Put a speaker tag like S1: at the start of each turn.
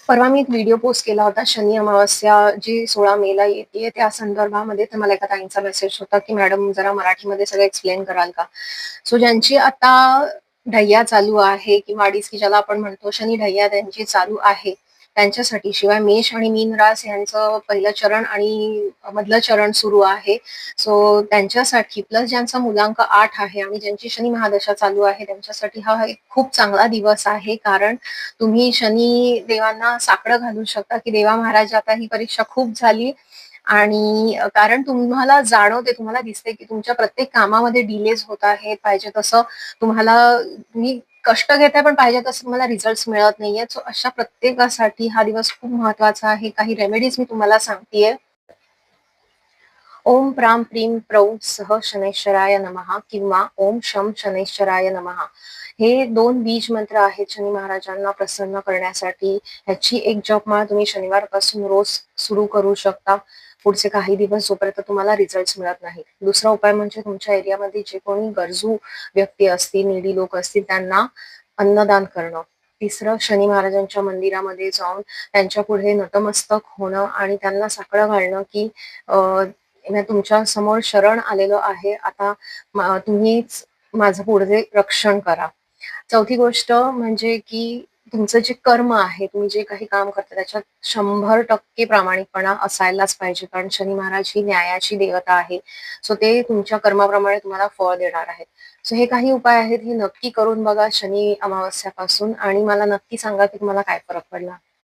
S1: परवा मी एक video post केला होता. शनी अमावास्या जी 16 मेला येतेय त्या संदर्भामध्ये. तर मला एका ताईंचा मेसेज होता, की "मॅडम जरा मराठीमध्ये सगळं एक्सप्लेन कराल का?" सो ज्यांची आता ढय्या चालू आहे किंवा अडीच की ज्याला आपण म्हणतो शनी ढय्या त्यांची चालू आहे, त्यांच्यासाठी. शिवाय मेष आणि मीन रास यांचं पहिलं चरण आणि मधलं चरण सुरू आहे. सो त्यांच्यासाठी प्लस ज्यांचा मुलांक 8 आहे आणि ज्यांची शनी महादशा चालू आहे, त्यांच्यासाठी हा एक खूप चांगला दिवस आहे. कारण तुम्ही शनी देवांना साकडं घालू शकता, की देवा महाराज आता ही परीक्षा खूप झाली आणि कारण तुम्हाला जाणवते, तुम्हाला दिसते, की तुमच्या प्रत्येक कामामध्ये डिलेज होत आहेत. पाहिजे तसं तुम्हाला तुम्ही कष्ट घेताय, पण पाहिजे तसं तुम्हाला रिझल्ट्स मिळत नाहीयेत. सो अशा प्रत्येकासाठी हा दिवस खूप महत्त्वाचा आहे. काही रेमेडीज मी तुम्हाला सांगतेय. ओम प्रां प्रीं प्रौ सह शनैश्वराय नमः किंवा ओम शम शनैश्वराय नमः. हे 2 बीज मंत्र आहेत शनी महाराजांना प्रसन्न करण्यासाठी. ह्याची एक जपमाळ तुम्ही शनिवारपासून रोज सुरू करू शकता. पुढचे काही दिवस जोपर्यंत तुम्हाला रिझल्ट्स मिळत नाहीत. दुसरा उपाय म्हणजे तुमच्या एरियामध्ये जे कोणी गरजू व्यक्ती असतील, नीडी लोक असतील त्यांना अन्नदान करणं. तिसरं शनी महाराजांच्या मंदिरामध्ये जाऊन त्यांच्या पुढे नतमस्तक होणं आणि त्यांना साकडं घालणं, की मी तुमच्या समोर शरण आलेलो आहे. आता तुम्हीच माझं पुढे रक्षण करा. चौथी गोष्ट म्हणजे की तुमचं जे कर्म आहे, तुम्ही जे काही काम करता त्याच्यात 100% प्रामाणिकपणा असायलाच पाहिजे. कारण शनी महाराज ही न्यायाची देवता आहे. सो ते तुमच्या कर्माप्रमाणे तुम्हाला फळ देणार आहेत. सो हे काही उपाय आहेत, हे नक्की करून बघा शनी अमावास्यापासून आणि मला नक्की सांगा की तुम्हाला काय फरक पडला.